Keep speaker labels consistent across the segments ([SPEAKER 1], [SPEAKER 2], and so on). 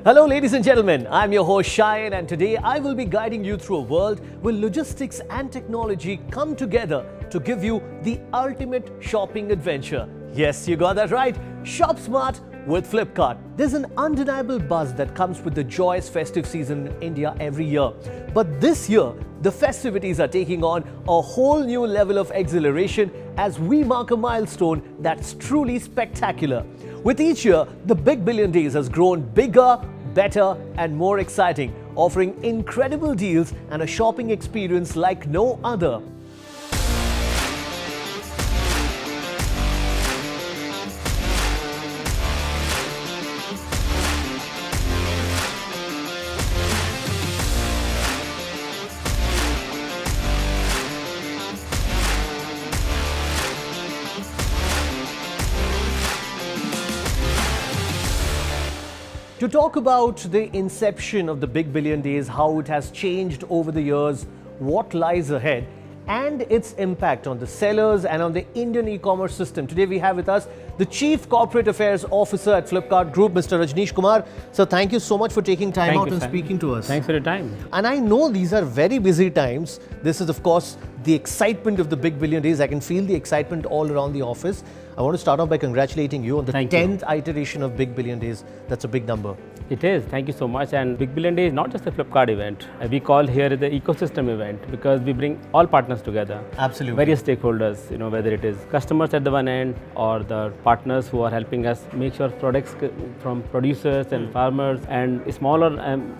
[SPEAKER 1] Hello, ladies and gentlemen. I'm your host Shayan, and today I will be guiding you through a world where logistics and technology come together to give you the ultimate shopping adventure. Yes, you got that right. Shop smart with Flipkart. There's an undeniable buzz that comes with the joyous festive season in India every year. But this year, the festivities are taking on a whole new level of exhilaration as we mark a milestone that's truly spectacular. With each year, the Big Billion Days has grown bigger, better and more exciting, offering incredible deals and a shopping experience like no other. To talk about the inception of the Big Billion Days, how it has changed over the years, what lies ahead, and its impact on the sellers and on the Indian e-commerce system. Today we have with us the Chief Corporate Affairs Officer at Flipkart Group, Mr. Rajneesh Kumar. So thank you so much for taking time out and speaking to us.
[SPEAKER 2] Thanks for your time.
[SPEAKER 1] And I know these are very busy times. This is of course the excitement of the Big Billion Days. I can feel the excitement all around the office. I want to start off by congratulating you on the 10th iteration of Big Billion Days. That's a big number.
[SPEAKER 2] It is. Thank you so much. And Big Billion Day is not just a Flipkart event. We call here the ecosystem event because we bring all partners together.
[SPEAKER 1] Absolutely. Various
[SPEAKER 2] stakeholders, whether it is customers at the one end or the partners who are helping us make sure products from producers and farmers and smaller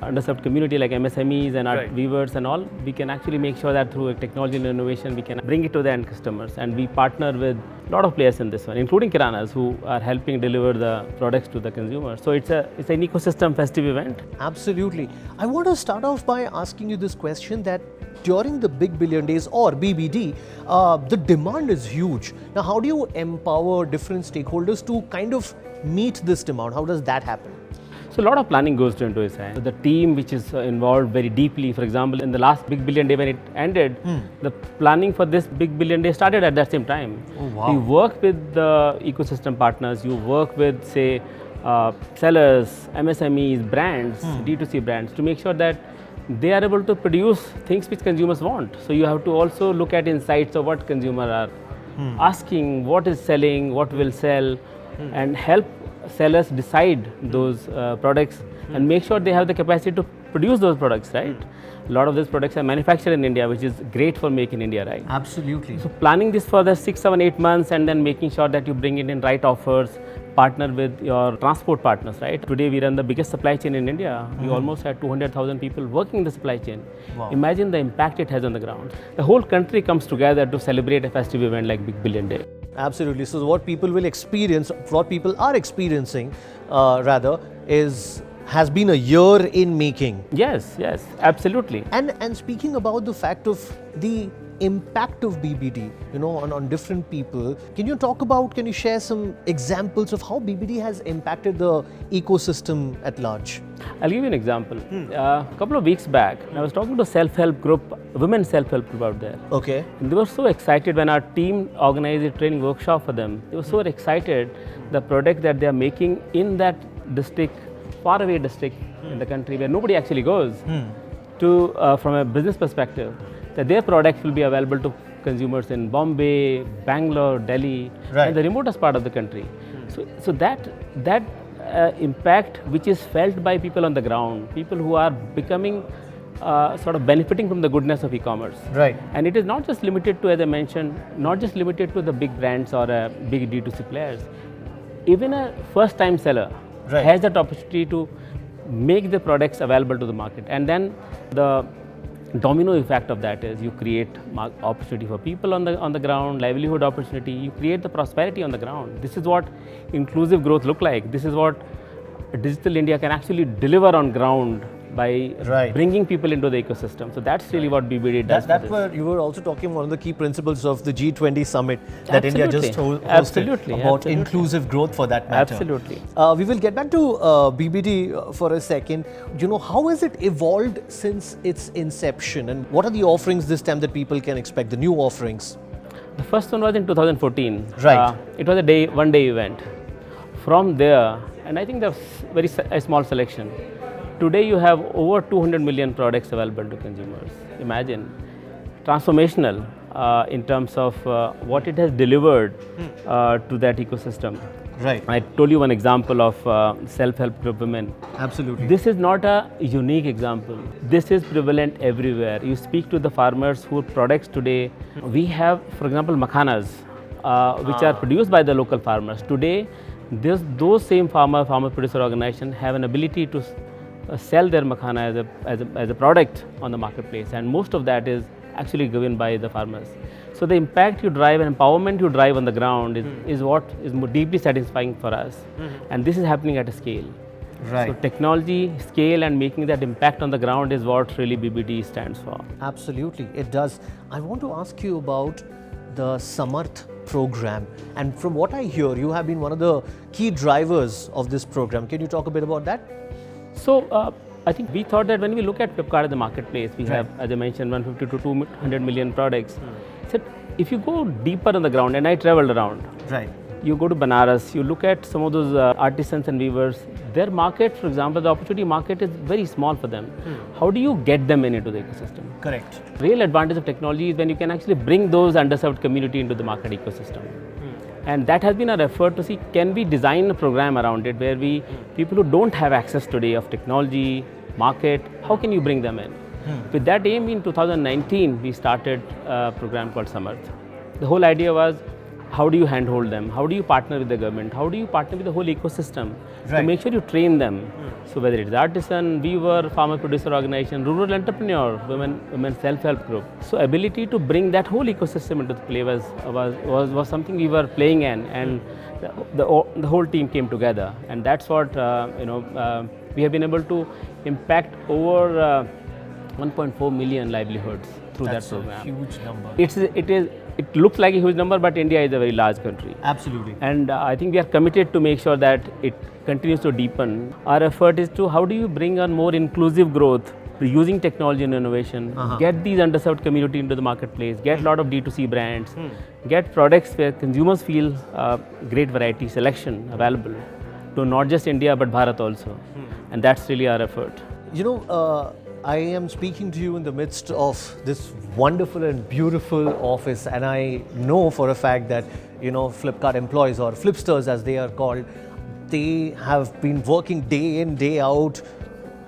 [SPEAKER 2] underserved community like MSMEs and our weavers and all, we can actually make sure that through technology and innovation, we can bring it to the end customers. And we partner with a lot of players in this one, including kiranas who are helping deliver the products to the consumer. So it's an ecosystem festive event.
[SPEAKER 1] Absolutely. I want to start off by asking you this question that during the Big Billion Days or BBD, the demand is huge. Now, how do you empower different stakeholders to kind of meet this demand? How does that happen?
[SPEAKER 2] So a lot of planning goes into it. So the team which is involved very deeply, for example, in the last Big Billion Day when it ended, the planning for this Big Billion Day started at that same time.
[SPEAKER 1] Oh, wow.
[SPEAKER 2] You work with the ecosystem partners, you work with, say, sellers, MSMEs, brands, D2C brands to make sure that they are able to produce things which consumers want. So you have to also look at insights of what consumers are asking, what is selling, what will sell, and help sellers decide those products and make sure they have the capacity to produce those products, right? A lot of these products are manufactured in India, which is great for Make in India, right?
[SPEAKER 1] Absolutely.
[SPEAKER 2] So planning this for the 6, 7, 8 months and then making sure that you bring it in right offers, partner with your transport partners, right? Today we run the biggest supply chain in India. We almost had 200,000 people working in the supply chain.
[SPEAKER 1] Wow.
[SPEAKER 2] Imagine the impact it has on the ground. The whole country comes together to celebrate a festive event like Big Billion Day.
[SPEAKER 1] Absolutely. So what people will experience, what people are experiencing has been a year in making.
[SPEAKER 2] Yes, absolutely.
[SPEAKER 1] And speaking about the fact of the impact of BBD, on different people, can you share some examples of how BBD has impacted the ecosystem at large?
[SPEAKER 2] I'll give you an example. A couple of weeks back, I was talking to a self-help group, women's self-help group out there.
[SPEAKER 1] Okay.
[SPEAKER 2] And they were so excited when our team organized a training workshop for them. They were so excited the product that they are making in that district, faraway district in the country where nobody actually goes, to from a business perspective, that their products will be available to consumers in Bombay, Bangalore, Delhi, and the remotest part of the country. So that impact which is felt by people on the ground, people who are becoming sort of benefiting from the goodness of e-commerce.
[SPEAKER 1] Right.
[SPEAKER 2] And it is not just limited to, as I mentioned, not just limited to the big brands or big D2C players. Even a first-time seller has that opportunity to make the products available to the market. And then the domino effect of that is you create opportunity for people on the ground, livelihood opportunity, you create the prosperity on the ground. This is what inclusive growth look like. This is what Digital India can actually deliver on ground by bringing people into the ecosystem. So that's really what BBD does.
[SPEAKER 1] That's where you were also talking one of the key principles of the G20 summit that India just hosted about inclusive growth for that matter.
[SPEAKER 2] Absolutely.
[SPEAKER 1] We will get back to BBD for a second. How has it evolved since its inception, and what are the offerings this time that people can expect, the new offerings?
[SPEAKER 2] The first one was in 2014.
[SPEAKER 1] Right.
[SPEAKER 2] It was a one-day event. From there, and I think there was a small selection. today you have over 200 million products available to consumers. Imagine, transformational in terms of what it has delivered to that ecosystem.
[SPEAKER 1] Right.
[SPEAKER 2] I told you one example of self-help group women.
[SPEAKER 1] Absolutely.
[SPEAKER 2] This is not a unique example. This is prevalent everywhere. You speak to the farmers who products today. We have, for example, makhanas, which are produced by the local farmers. Today, those same farmer producer organization have an ability to sell their makhana as a product on the marketplace, and most of that is actually given by the farmers. So the impact you drive and empowerment you drive on the ground is what is more deeply satisfying for us. And this is happening at a scale.
[SPEAKER 1] Right.
[SPEAKER 2] So technology, scale, and making that impact on the ground is what really BBD stands for.
[SPEAKER 1] Absolutely, it does. I want to ask you about the Samarth program. And from what I hear, you have been one of the key drivers of this program. Can you talk a bit about that?
[SPEAKER 2] So I think we thought that when we look at Flipkart as a marketplace, we have, as I mentioned, 150 to 200 million products. So if you go deeper on the ground, and I traveled around,
[SPEAKER 1] Right.
[SPEAKER 2] you go to Banaras, you look at some of those artisans and weavers, their market, for example, the opportunity market is very small for them. How do you get them into the ecosystem?
[SPEAKER 1] Correct.
[SPEAKER 2] Real advantage of technology is when you can actually bring those underserved community into the market ecosystem. And that has been our effort to see, can we design a program around it where people who don't have access today of technology, market, how can you bring them in? With that aim, in 2019, we started a program called Samarth. The whole idea was, how do you handhold them? How do you partner with the government? How do you partner with the whole ecosystem to make sure you train them? So whether it's artisan, weaver, farmer producer organization, rural entrepreneur, women self-help group. So ability to bring that whole ecosystem into the play was something we were playing in, and the whole team came together, and that's what we have been able to impact over 1.4 million livelihoods through that program.
[SPEAKER 1] That's a huge number.
[SPEAKER 2] It looks like a huge number, but India is a very large country.
[SPEAKER 1] Absolutely.
[SPEAKER 2] And I think we are committed to make sure that it continues to deepen. Our effort is to, how do you bring on more inclusive growth using technology and innovation, get these underserved community into the marketplace, get a lot of D2C brands, get products where consumers feel great variety, selection available to not just India but Bharat also. And that's really our effort.
[SPEAKER 1] You know, I am speaking to you in the midst of this wonderful and beautiful office, and I know for a fact that, Flipkart employees, or Flipsters as they are called, they have been working day in, day out,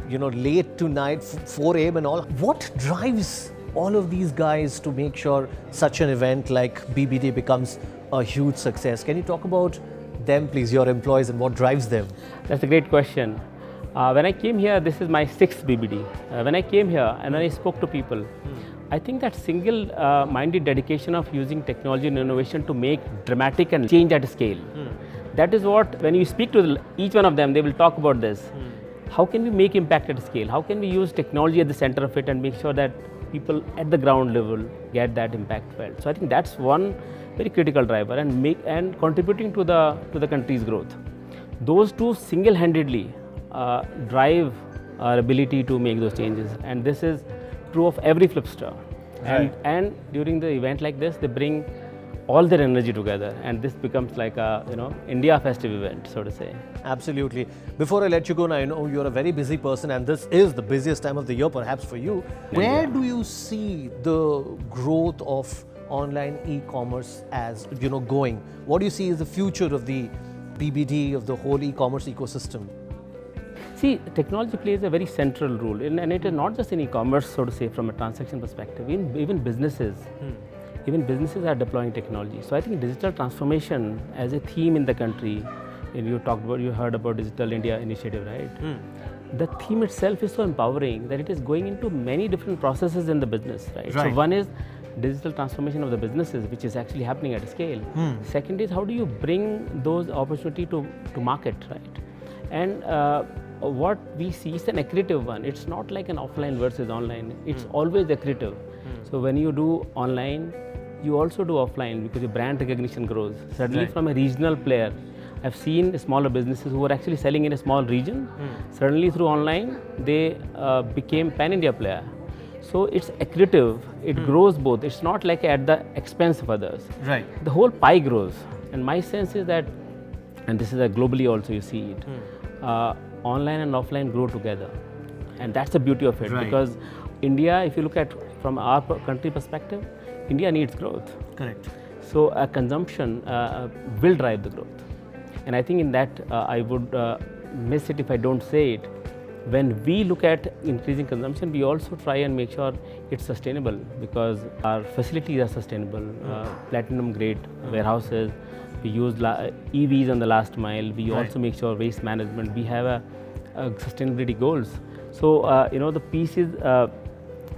[SPEAKER 1] late to night, 4 a.m. and all. What drives all of these guys to make sure such an event like BBD becomes a huge success? Can you talk about them, please, your employees, and what drives them?
[SPEAKER 2] That's a great question. When I came here, this is my 6th BBD. When I came here and when I spoke to people, I think that single-minded dedication of using technology and innovation to make dramatic and change at scale. That is what, when you speak to each one of them, they will talk about this. How can we make impact at scale? How can we use technology at the center of it and make sure that people at the ground level get that impact felt? So I think that's one very critical driver, and contributing to the country's growth. Those two single-handedly drive our ability to make those changes, and this is true of every Flipster.
[SPEAKER 1] Right.
[SPEAKER 2] And during the event like this, they bring all their energy together, and this becomes like a India festive event, so to say.
[SPEAKER 1] Absolutely. Before I let you go, now I know you're a very busy person, and this is the busiest time of the year perhaps for you. Where do you see the growth of online e-commerce as going? What do you see as the future of the BBD, of the whole e-commerce ecosystem?
[SPEAKER 2] See, technology plays a very central role, and it is not just in e-commerce, so to say, from a transaction perspective. Even businesses, are deploying technology. So I think digital transformation as a theme in the country. You heard about Digital India initiative, right? The theme itself is so empowering that it is going into many different processes in the business, right? So one is digital transformation of the businesses, which is actually happening at a scale. Second is, how do you bring those opportunity to market, right? And what we see is an accretive one. It's not like an offline versus online. It's always accretive. So when you do online, you also do offline because your brand recognition grows. Suddenly from a regional player, I've seen smaller businesses who were actually selling in a small region. Suddenly through online, they became pan-India player. So it's accretive. It grows both. It's not like at the expense of others.
[SPEAKER 1] Right.
[SPEAKER 2] The whole pie grows. And my sense is that, and this is globally also you see it, online and offline grow together. And that's the beauty of it, because India, if you look at from our country perspective, India needs growth.
[SPEAKER 1] Correct.
[SPEAKER 2] So consumption will drive the growth. And I think in that I would miss it if I don't say it. When we look at increasing consumption, we also try and make sure it's sustainable, because our facilities are sustainable, platinum grade warehouses. We use EVs on the last mile. We also make sure waste management. We have a sustainability goals. So the piece is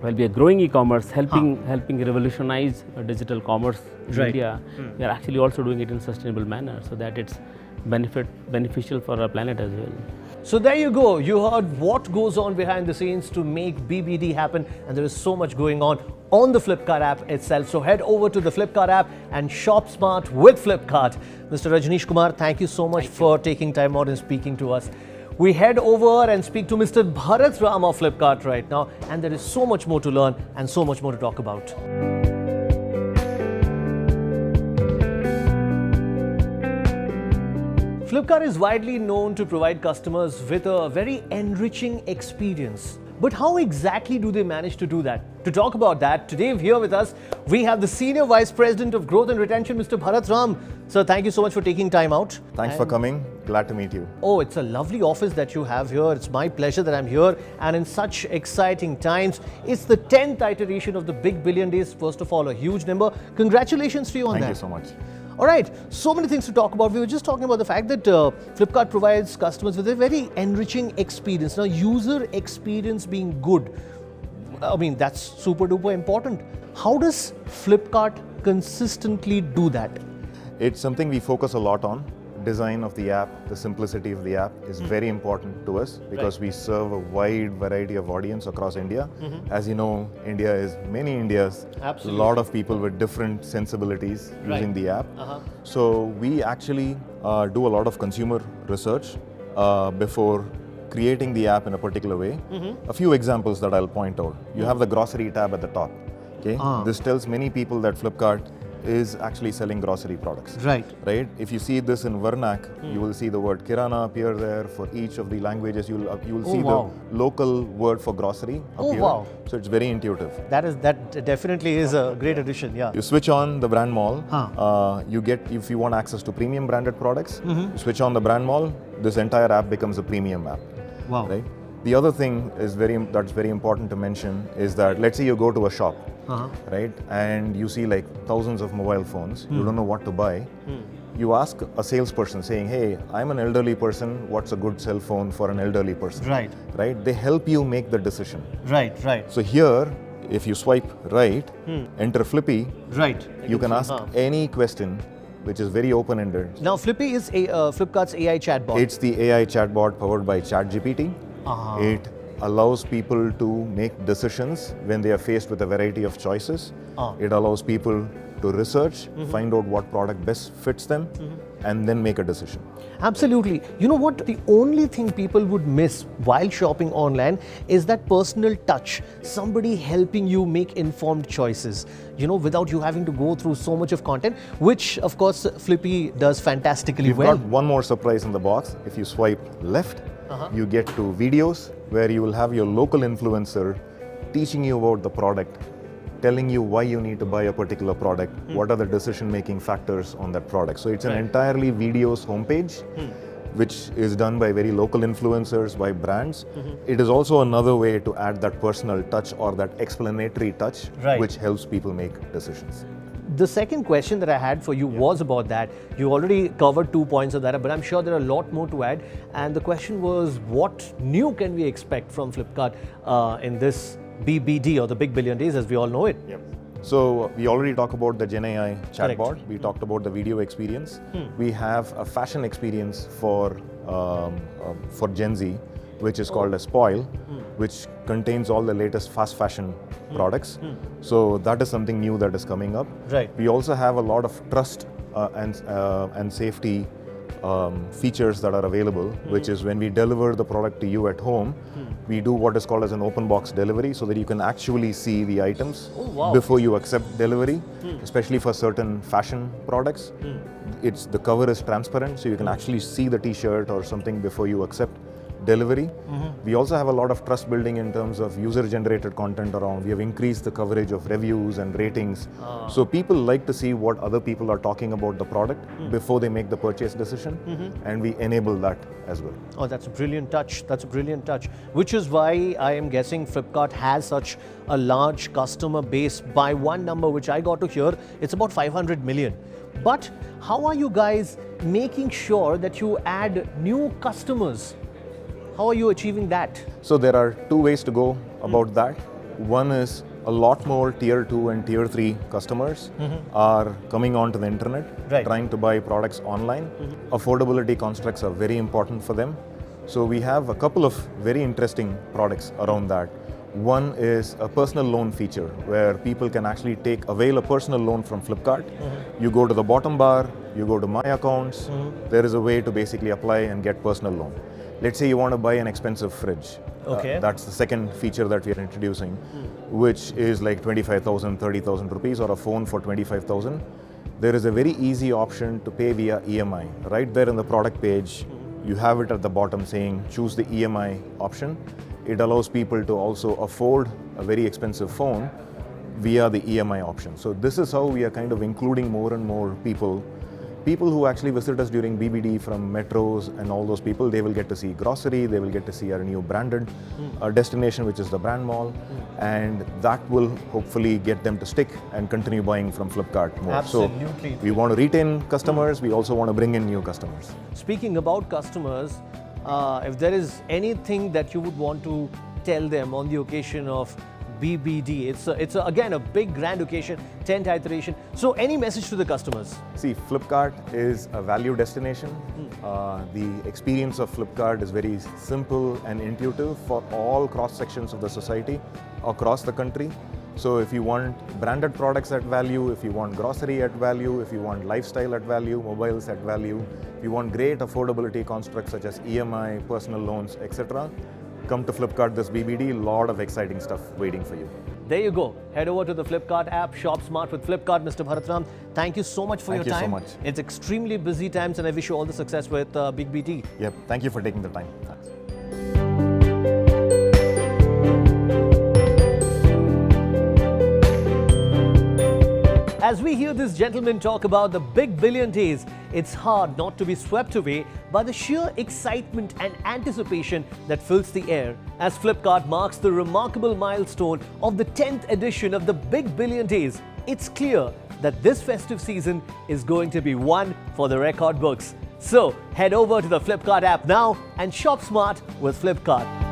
[SPEAKER 2] well, we are growing e-commerce, helping revolutionize digital commerce in India. We are actually also doing it in a sustainable manner, so that it's beneficial for our planet as well.
[SPEAKER 1] So there you go. You heard what goes on behind the scenes to make BBD happen, and there is so much going on the Flipkart app itself. So head over to the Flipkart app and shop smart with Flipkart. Mr. Rajneesh Kumar, thank you so much for taking time out and speaking to us. We head over and speak to Mr. Bharath Ram of Flipkart right now, and there is so much more to learn and so much more to talk about. Flipkart is widely known to provide customers with a very enriching experience. But how exactly do they manage to do that? To talk about that, today here with us, we have the Senior Vice President of Growth and Retention, Mr. Bharath Ram. Sir, thank you so much for taking time out.
[SPEAKER 3] Thanks for coming. Glad to meet you.
[SPEAKER 1] Oh, it's a lovely office that you have here. It's my pleasure that I'm here, and in such exciting times. It's the 10th iteration of the Big Billion Days. First of all, a huge number. Congratulations to you on that.
[SPEAKER 3] Thank you so much.
[SPEAKER 1] All right, so many things to talk about. We were just talking about the fact that Flipkart provides customers with a very enriching experience. Now, user experience being good, I mean, that's super duper important. How does Flipkart consistently do that?
[SPEAKER 3] It's something we focus a lot on. Design of the app, the simplicity of the app is very important to us, because we serve a wide variety of audience across India. As you know, India is many Indias.
[SPEAKER 1] Absolutely.
[SPEAKER 3] A lot of people with different sensibilities using the app. So we actually do a lot of consumer research before creating the app in a particular way. A few examples that I'll point out. You have the grocery tab at the top. Okay, this tells many people that Flipkart is actually selling grocery products. Right. If you see this in Varnak, you will see the word Kirana appear there. For each of the languages, you will see the local word for grocery appear. So it's very intuitive.
[SPEAKER 1] That definitely is a great addition. Yeah.
[SPEAKER 3] You switch on the brand mall. You get, if you want access to premium branded products, you switch on the brand mall. This entire app becomes a premium app.
[SPEAKER 1] Wow.
[SPEAKER 3] Right. The other thing is that's very important to mention is that, let's say you go to a shop, right, and you see like thousands of mobile phones, you don't know what to buy. You ask a salesperson saying, hey, I'm an elderly person, what's a good cell phone for an elderly person? Right. They help you make the decision. Right. So here, if you swipe right, enter Flippy, you can ask any question, which is very open-ended.
[SPEAKER 1] Now, Flippy is Flipkart's AI chatbot.
[SPEAKER 3] It's the AI chatbot powered by ChatGPT. It allows people to make decisions when they are faced with a variety of choices. It allows people to research, find out what product best fits them, and then make a decision.
[SPEAKER 1] Absolutely. You know what? The only thing people would miss while shopping online is that personal touch. Somebody helping you make informed choices, without you having to go through so much of content, which of course Flippy does fantastically well.
[SPEAKER 3] We've got one more surprise in the box. If you swipe left, you get to videos where you will have your local influencer teaching you about the product, telling you why you need to buy a particular product, what are the decision-making factors on that product. So it's an entirely videos homepage, which is done by very local influencers, by brands. It is also another way to add that personal touch or that explanatory touch, which helps people make decisions.
[SPEAKER 1] The second question that I had for you was about that. You already covered 2 points of that, but I'm sure there are a lot more to add. And the question was, what new can we expect from Flipkart in this BBD, or the Big Billion Days as we all know it?
[SPEAKER 3] So we already talked about the Gen AI chatbot. We talked about the video experience. We have a fashion experience for Gen Z, which is called a Spoil, which contains all the latest fast fashion products. So that is something new that is coming up. We also have a lot of trust and safety features that are available, which is when we deliver the product to you at home, we do what is called as an open box delivery, so that you can actually see the items before you accept delivery, especially for certain fashion products. The cover is transparent, so you can actually see the t-shirt or something before you accept delivery. We also have a lot of trust building in terms of user-generated content around. We have increased the coverage of reviews and ratings. So people like to see what other people are talking about the product before they make the purchase decision, and we enable that as well.
[SPEAKER 1] Oh, that's a brilliant touch. That's a brilliant touch. Which is why I am guessing Flipkart has such a large customer base. By one number which I got to hear, it's about 500 million. But how are you guys making sure that you add new customers? How are you achieving that?
[SPEAKER 3] So there are two ways to go about that. One is a lot more tier 2 and tier 3 customers are coming onto the internet, trying to buy products online. Affordability constructs are very important for them. So we have a couple of very interesting products around that. One is a personal loan feature where people can actually avail a personal loan from Flipkart. You go to the bottom bar, you go to My Accounts. There is a way to basically apply and get personal loan. Let's say you want to buy an expensive fridge.
[SPEAKER 1] Okay.
[SPEAKER 3] That's the second feature that we are introducing, which is like 25,000, 30,000 rupees or a phone for 25,000. There is a very easy option to pay via EMI. Right there in the product page, you have it at the bottom saying choose the EMI option. It allows people to also afford a very expensive phone via the EMI option. So this is how we are kind of including more and more people who actually visit us during BBD from metros and all those people. They will get to see grocery, they will get to see our new branded destination, which is the brand mall, and that will hopefully get them to stick and continue buying from Flipkart more.
[SPEAKER 1] Absolutely.
[SPEAKER 3] So we want to retain customers, we also want to bring in new customers.
[SPEAKER 1] Speaking about customers, if there is anything that you would want to tell them on the occasion of BBD, it's again a big grand occasion, 10th iteration. So any message to the customers?
[SPEAKER 3] See, Flipkart is a value destination. The experience of Flipkart is very simple and intuitive for all cross sections of the society across the country. So if you want branded products at value, if you want grocery at value, if you want lifestyle at value, mobiles at value, if you want great affordability constructs such as EMI, personal loans, etc., come to Flipkart this BBD, lot of exciting stuff waiting for you.
[SPEAKER 1] There you go. Head over to the Flipkart app, shop smart with Flipkart. Mr. Bharath Ram, thank you so much for your time.
[SPEAKER 3] Thank you so much.
[SPEAKER 1] It's extremely busy times and I wish you all the success with Big BT.
[SPEAKER 3] Yep, thank you for taking the time. Thanks.
[SPEAKER 1] As we hear this gentleman talk about the big billion days, it's hard not to be swept away by the sheer excitement and anticipation that fills the air as Flipkart marks the remarkable milestone of the 10th edition of the Big Billion Days. It's clear that this festive season is going to be one for the record books. So head over to the Flipkart app now and shop smart with Flipkart.